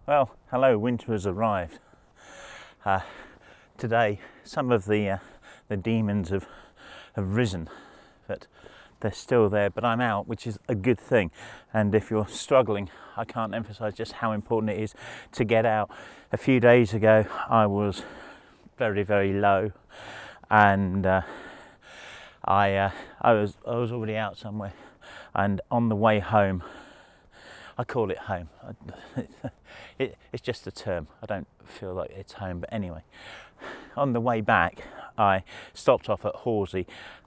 Well, hello, winter has arrived. Today, some of the demons have risen, but they're still there, but I'm out, which is a good thing. And if you're struggling, I can't emphasize just how important it is to get out. A few days ago, I was very, very low, and I was already out somewhere, and on the way home, I call it home. It's just a term. I don't feel like it's home, but anyway. On the way back, I stopped off at Horsey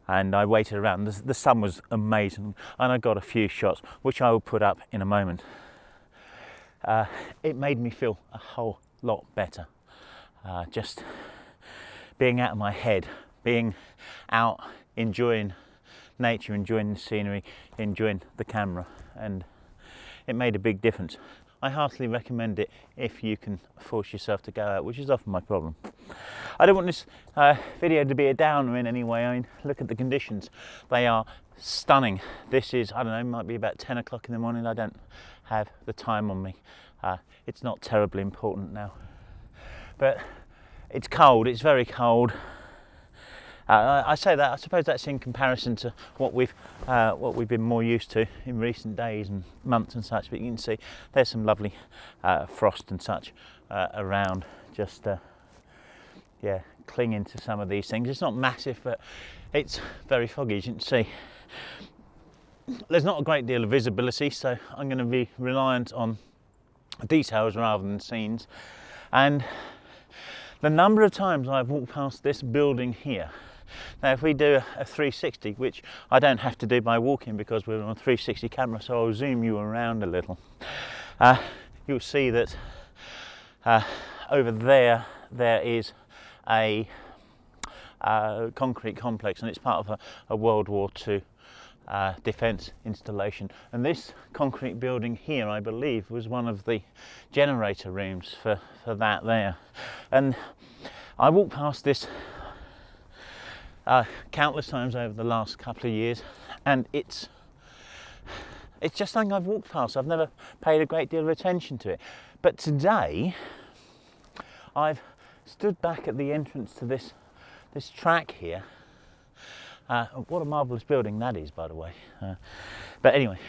and I waited around. The sun was amazing and I got a few shots, which I will put up in a moment. It made me feel a whole lot better. Just being out of my head, being out, enjoying nature, enjoying the scenery, enjoying the camera, and it made a big difference. I heartily recommend it if you can force yourself to go out, which is often my problem. I don't want this video to be a downer in any way. I mean, look at the conditions. They are stunning. This is, I don't know, might be about 10 o'clock in the morning. I don't have the time on me. It's not terribly important now. But it's cold, it's very cold. I say that, I suppose that's in comparison to what we've been more used to in recent days and months and such, but you can see there's some lovely frost and such around, just clinging to some of these things. It's not massive, but it's very foggy, as you can see. There's not a great deal of visibility, so I'm going to be reliant on details rather than scenes. And the number of times I've walked past this building here. Now if we do a 360, which I don't have to do by walking because we're on a 360 camera, so I'll zoom you around a little, you'll see that over there is a concrete complex, and it's part of a World War II defence installation, and this concrete building here, I believe, was one of the generator rooms for that there. And I walked past this countless times over the last couple of years, and it's just something I've walked past. I've never paid a great deal of attention to it, but today I've stood back at the entrance to this track here. What a marvellous building that is, by the way. But anyway,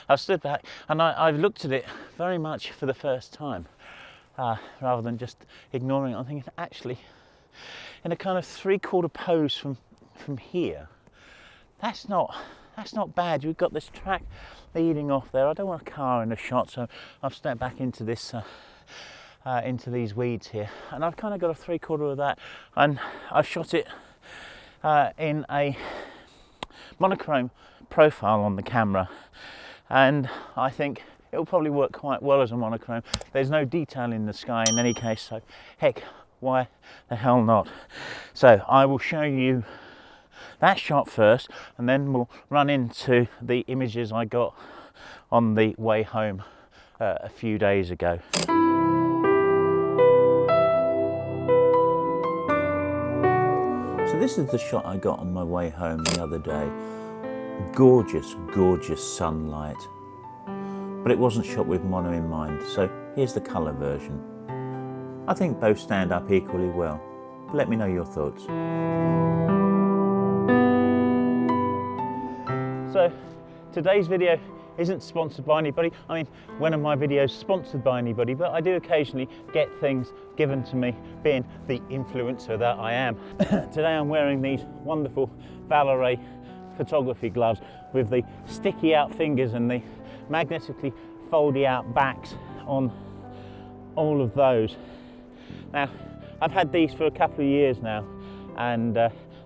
I've stood back and I've looked at it very much for the first time, rather than just ignoring it. I'm thinking, actually, in a kind of three-quarter pose from here, that's not bad. You've got this track leading off there. I don't want a car in the shot, so I've stepped back into this into these weeds here, and I've kind of got a three-quarter of that, and I've shot it in a monochrome profile on the camera, and I think it'll probably work quite well as a monochrome. There's no detail in the sky in any case, so heck, why the hell not? So I will show you that shot first, and then we'll run into the images I got on the way home a few days ago. So this is the shot I got on my way home the other day. Gorgeous, gorgeous sunlight. But it wasn't shot with mono in mind, so here's the colour version. I think both stand up equally well. Let me know your thoughts. So today's video isn't sponsored by anybody. I mean, when are my videos sponsored by anybody? But I do occasionally get things given to me, being the influencer that I am. Today I'm wearing these wonderful Valerie photography gloves with the sticky out fingers and the magnetically foldy out backs on all of those. Now, I've had these for a couple of years now, and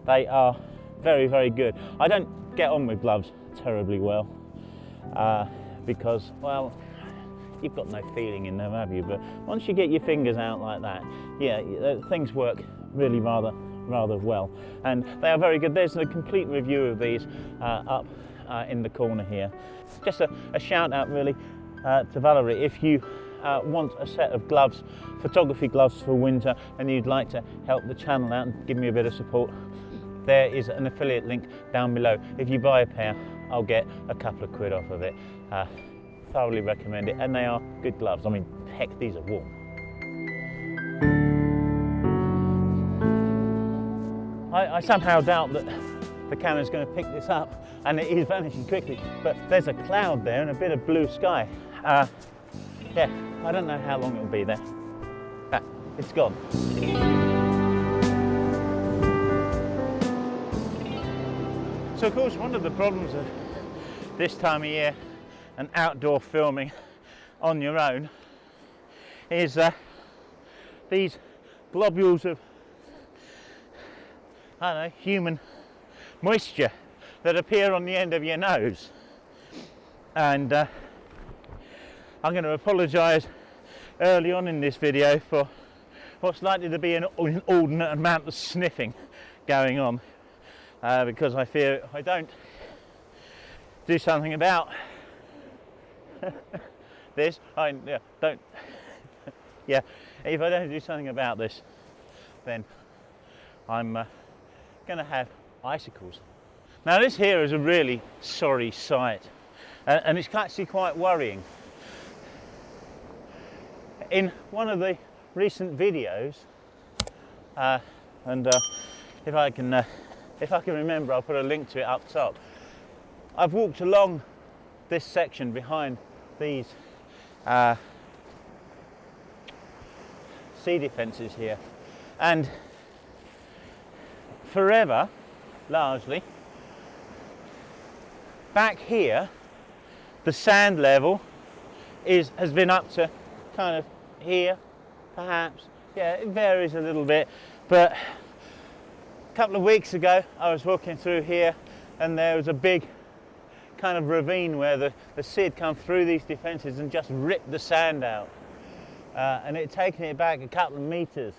they are very, very good. I don't get on with gloves terribly well because, well, you've got no feeling in them, have you? But once you get your fingers out like that, yeah, things work really rather well, and they are very good. There's a complete review of these up in the corner here. Just a shout out really to Valerie. If you want a set of gloves, photography gloves for winter, and you'd like to help the channel out and give me a bit of support, there is an affiliate link down below. If you buy a pair, I'll get a couple of quid off of it. thoroughly recommend it, and they are good gloves. I mean, heck, these are warm. I somehow doubt that the camera's going to pick this up, and it is vanishing quickly, but there's a cloud there and a bit of blue sky. Yeah, I don't know how long it'll be there. It's gone. So of course, one of the problems of this time of year and outdoor filming on your own is these globules of, I don't know, human moisture that appear on the end of your nose. And I'm going to apologise early on in this video for what's likely to be an inordinate amount of sniffing going on, because I fear if I don't do something about this, if I don't do something about this, then I'm going to have icicles. Now this here is a really sorry sight, and it's actually quite worrying. In one of the recent videos, if I can remember, I'll put a link to it up top. I've walked along this section behind these sea defences here, and forever, largely, back here, the sand level has been up to kind of here, perhaps. Yeah, it varies a little bit, but a couple of weeks ago I was walking through here, and there was a big kind of ravine where the sea had come through these defences and just ripped the sand out, and it had taken it back a couple of metres,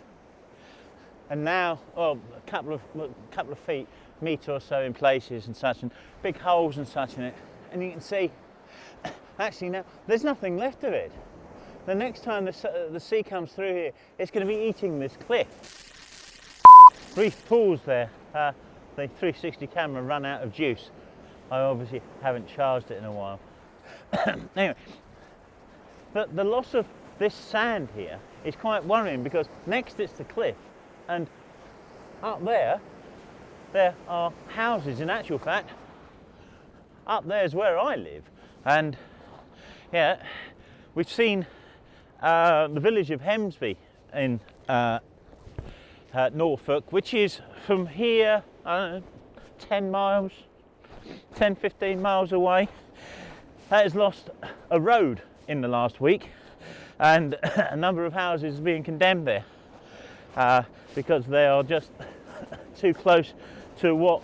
and now, well, a couple of feet, metre or so in places and such, and big holes and such in it, and you can see actually now there's nothing left of it. The next time the sea comes through here, it's going to be eating this cliff. Brief pause there. The 360 camera ran out of juice. I obviously haven't charged it in a while. Anyway, the loss of this sand here is quite worrying, because next it's the cliff, and up there are houses. In actual fact, up there is where I live, and yeah, we've seen the village of Hemsby in Norfolk, which is from here, I don't know, 10-15 miles away. That has lost a road in the last week, and a number of houses being condemned there because they are just too close to what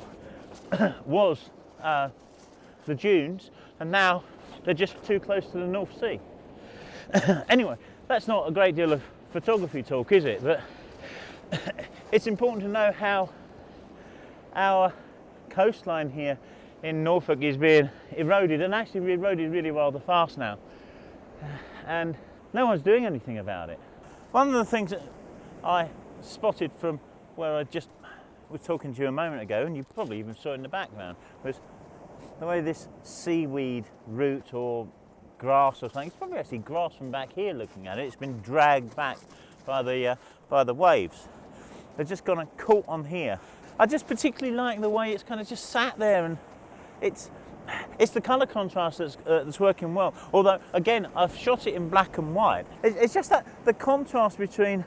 was the dunes, and now they're just too close to the North Sea. Anyway, that's not a great deal of photography talk, is it? But it's important to know how our coastline here in Norfolk is being eroded, and actually eroded really rather fast now, and no one's doing anything about it. One of the things that I spotted from where I just was talking to you a moment ago, and you probably even saw it in the background, was the way this seaweed root or grass or something, it's probably actually grass from back here looking at it, it's been dragged back by the waves. They've just gone and caught on here. I just particularly like the way it's kind of just sat there, and it's the colour contrast that's working well. Although again, I've shot it in black and white. It's just that the contrast between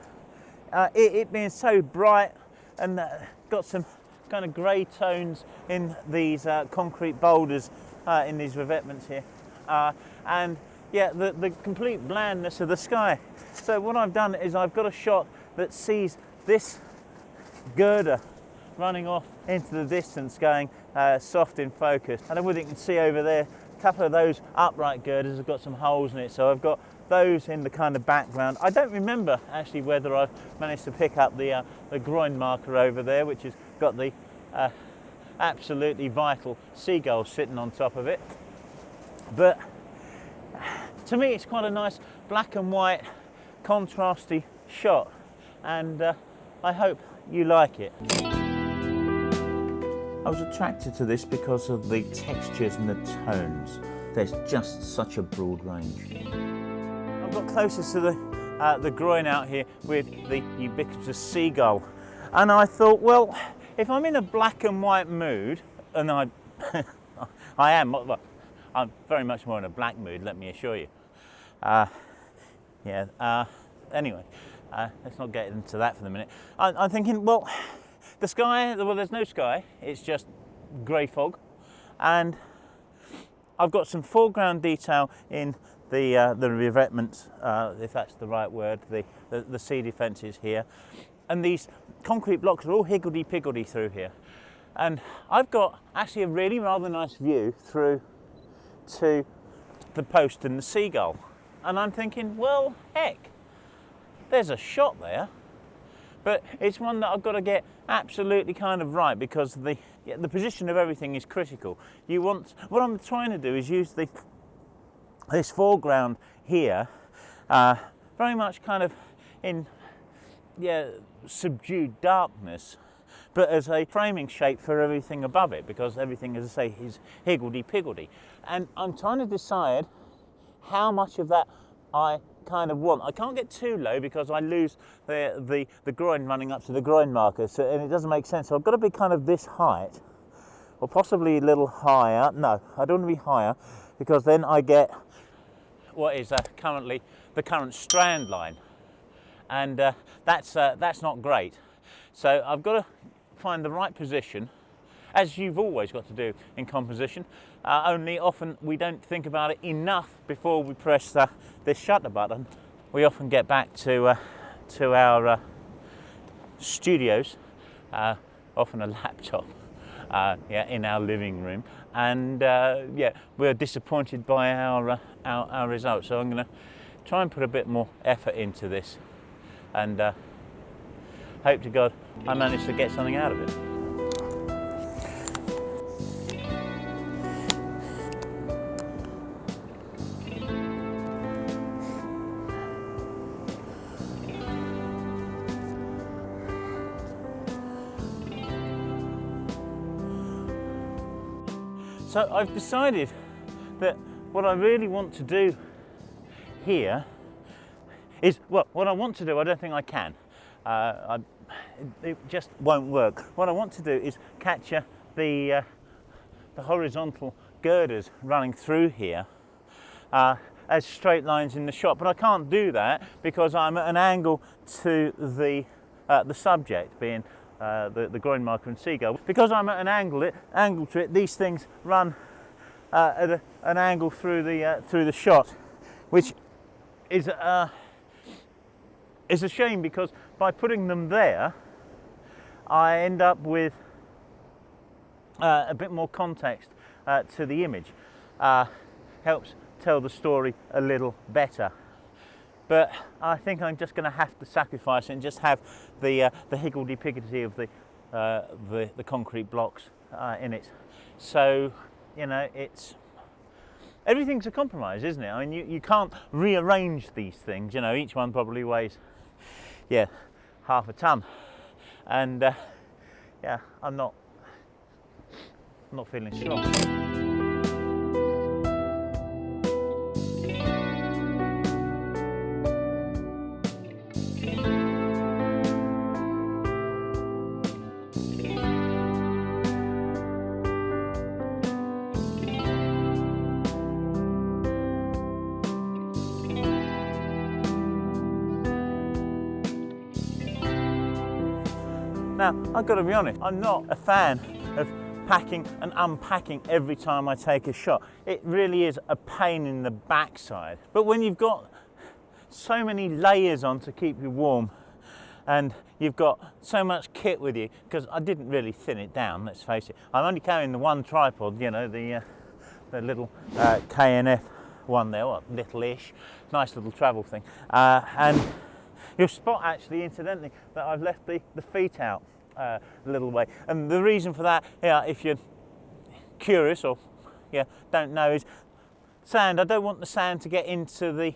it being so bright and got some kind of grey tones in these concrete boulders in these revetments here, and yeah, the complete blandness of the sky. So what I've done is I've got a shot that sees this girder running off into the distance, going soft in focus. And what you can see over there, a couple of those upright girders have got some holes in it, so I've got those in the kind of background. I don't remember actually whether I've managed to pick up the groin marker over there, which has got the absolutely vital seagull sitting on top of it. But to me it's quite a nice black and white contrasty shot, and I hope you like it. I was attracted to this because of the textures and the tones. there's just such a broad range. I've got closest to the groin out here with the ubiquitous seagull, and I thought, well, if I'm in a black and white mood, and I am, well, I'm very much more in a black mood, let me assure you. Anyway, let's not get into that for the minute. I'm thinking, well, the sky, well, there's no sky, it's just grey fog, and I've got some foreground detail in the revetment, if that's the right word, the sea defences here, and these concrete blocks are all higgledy-piggledy through here, and I've got actually a really rather nice view through to the post and the seagull, and I'm thinking, well, heck, there's a shot there, but it's one that I've got to get absolutely kind of right, because the position of everything is critical. What I'm trying to do is use this foreground here, very much kind of in subdued darkness, but as a framing shape for everything above it, because everything, as I say, is higgledy-piggledy. And I'm trying to decide how much of that I kind of want. I can't get too low because I lose the groin running up to the groin marker, and it doesn't make sense. So I've got to be kind of this height, or possibly a little higher. No, I don't want to be higher, because then I get what is currently the current strand line, and that's not great. So I've got to find the right position, as you've always got to do in composition, only often we don't think about it enough before we press this shutter button. We often get back to our studios, often a laptop, in our living room, and we're disappointed by our results. So I'm going to try and put a bit more effort into this, and hope to God I manage to get something out of it. So I've decided that what I really want to do here is, well, what I want to do, I don't think I can. It just won't work. What I want to do is capture the horizontal girders running through here as straight lines in the shot, but I can't do that because I'm at an angle to the subject, being the groin marker and seagull. Because I'm at an angle to it, these things run at an angle through the shot, which is a shame, because by putting them there, I end up with a bit more context to the image. Helps tell the story a little better. But I think I'm just going to have to sacrifice it and just have the higgledy-piggledy of the concrete blocks in it. So, you know, everything's a compromise, isn't it? I mean, you can't rearrange these things. You know, each one probably weighs, half a ton, and I'm not feeling strong. Now, I've got to be honest, I'm not a fan of packing and unpacking every time I take a shot. It really is a pain in the backside. But when you've got so many layers on to keep you warm, and you've got so much kit with you, because I didn't really thin it down, let's face it. I'm only carrying the one tripod, you know, the little K&F one there, well, little-ish, nice little travel thing. And you'll spot, actually, incidentally, that I've left the feet out a little way. And the reason for that, if you're curious or don't know, is sand. I don't want the sand to get into the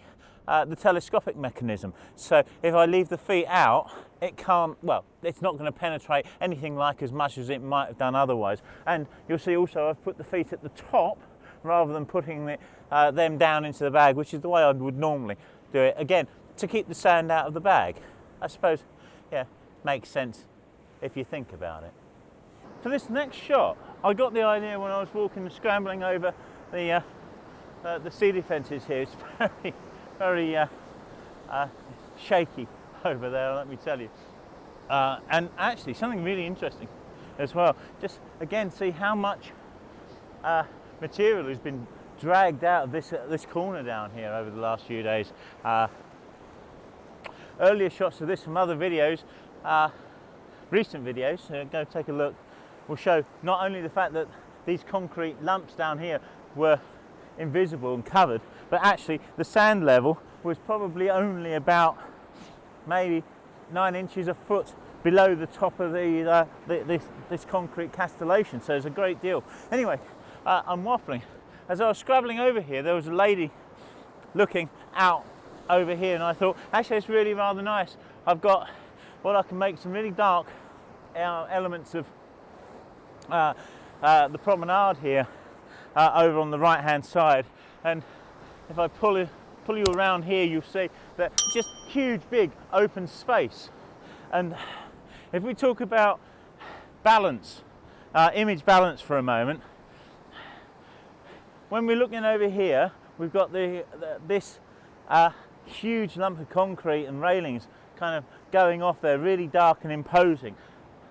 telescopic mechanism. So if I leave the feet out, it can't, well, it's not going to penetrate anything like as much as it might have done otherwise. And you'll see also I've put the feet at the top rather than putting them down into the bag, which is the way I would normally do it. Again, to keep the sand out of the bag. I suppose, yeah, makes sense if you think about it. For this next shot, I got the idea when I was walking and scrambling over the sea defences here. It's very, very shaky over there, let me tell you. And actually, something really interesting as well. Just again, see how much material has been dragged out of this corner down here over the last few days. Earlier shots of this from other videos, recent videos, go take a look, will show not only the fact that these concrete lumps down here were invisible and covered, but actually the sand level was probably only about maybe 9 inches, a foot below the top of this concrete castellation, so it's a great deal. Anyway, I'm waffling. As I was scrabbling over here, there was a lady looking out over here, and I thought, actually it's really rather nice. I've got, well, I can make some really dark elements of the promenade here over on the right hand side, and if I pull you around here, you'll see that just huge big open space. And if we talk about balance, image balance for a moment, when we're looking over here, we've got this huge lump of concrete and railings kind of going off there, really dark and imposing,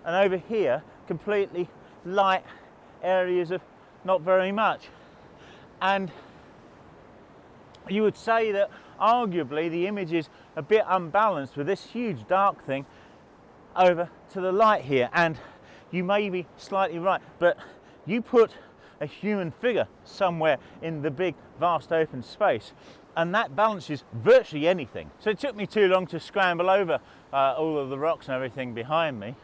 and over here completely light areas of not very much. And you would say that arguably the image is a bit unbalanced with this huge dark thing over to the light here, and you may be slightly right, but you put a human figure somewhere in the big vast open space and that balances virtually anything. So it took me too long to scramble over all of the rocks and everything behind me.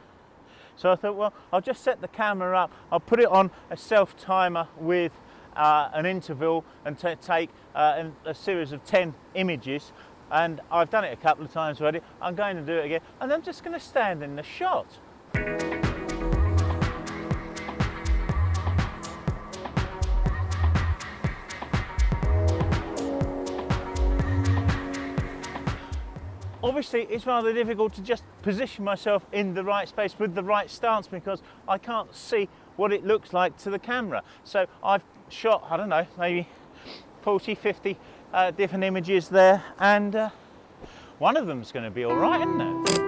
So I thought, well, I'll just set the camera up, I'll put it on a self timer with an interval and take a series of 10 images, and I've done it a couple of times already. I'm going to do it again, and I'm just going to stand in the shot. Obviously, it's rather difficult to just position myself in the right space with the right stance because I can't see what it looks like to the camera. So I've shot, I don't know, maybe 40, 50 different images there, and one of them's going to be all right, isn't it?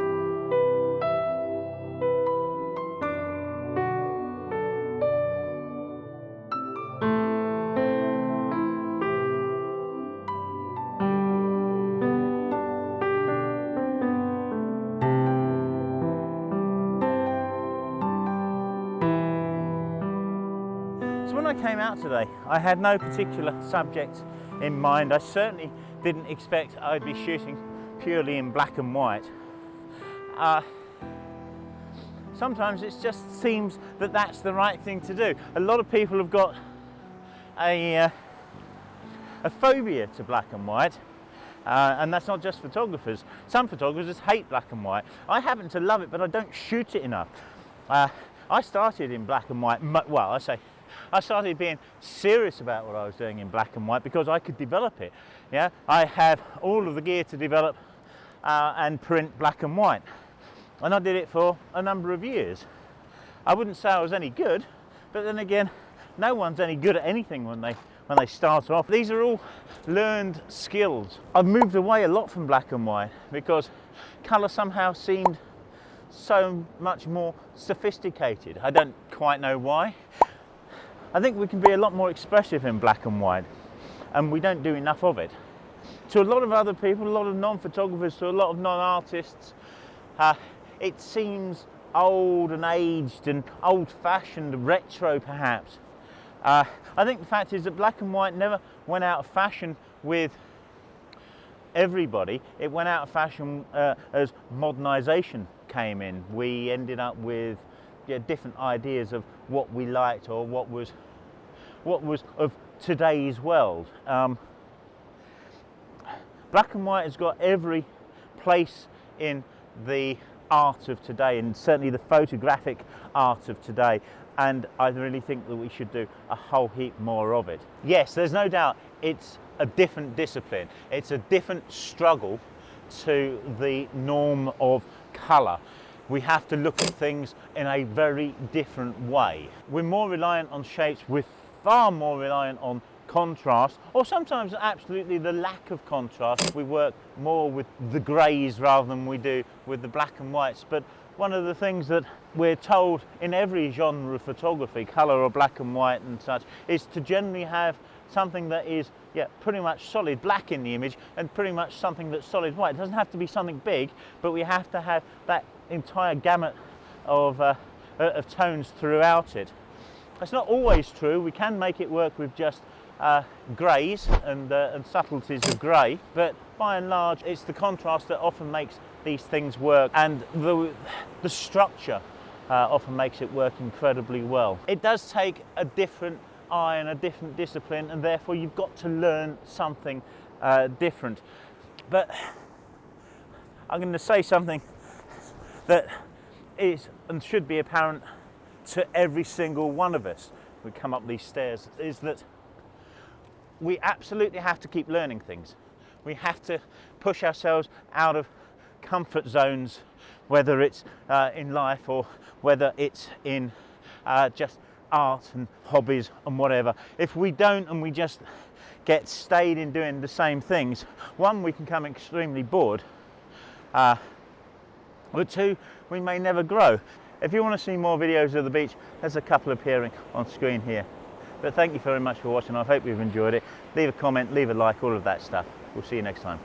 So when I came out today, I had no particular subject in mind. I certainly didn't expect I'd be shooting purely in black and white. Sometimes it just seems that that's the right thing to do. A lot of people have got a phobia to black and white, and that's not just photographers. Some photographers hate black and white. I happen to love it, but I don't shoot it enough. I started in black and white, well, I started being serious about what I was doing in black and white because I could develop it. Yeah, I have all of the gear to develop and print black and white, and I did it for a number of years. I wouldn't say I was any good, but then again, no one's any good at anything when they start off. These are all learned skills. I've moved away a lot from black and white because colour somehow seemed so much more sophisticated. I don't quite know why. I think we can be a lot more expressive in black and white, and we don't do enough of it. To a lot of other people, a lot of non-photographers, to a lot of non-artists, it seems old and aged and old-fashioned, retro perhaps. I think the fact is that black and white never went out of fashion with everybody. It went out of fashion as modernisation came in. We ended up with different ideas of what we liked or what was of today's world. Black and white has got every place in the art of today, and certainly the photographic art of today, and I really think that we should do a whole heap more of it. Yes, there's no doubt it's a different discipline. It's a different struggle to the norm of colour. We have to look at things in a very different way. We're more reliant on shapes, we're far more reliant on contrast, or sometimes absolutely the lack of contrast. We work more with the greys rather than we do with the black and whites. But one of the things that we're told in every genre of photography, colour or black and white and such, is to generally have something that is pretty much solid black in the image and pretty much something that's solid white. It doesn't have to be something big, but we have to have that entire gamut of tones throughout it. That's not always true. We can make it work with just greys and subtleties of grey, but by and large it's the contrast that often makes these things work, and the structure often makes it work incredibly well. It does take a different eye and a different discipline, and therefore you've got to learn something different. But I'm going to say something that is and should be apparent to every single one of us who come up these stairs, is that we absolutely have to keep learning things. We have to push ourselves out of comfort zones, whether it's in life or whether it's in just art and hobbies and whatever. If we don't and we just get stayed in doing the same things, one, we can become extremely bored, or two, we may never grow. If you want to see more videos of the beach, there's a couple appearing on screen here. But thank you very much for watching. I hope you've enjoyed it. Leave a comment, leave a like, all of that stuff. We'll see you next time.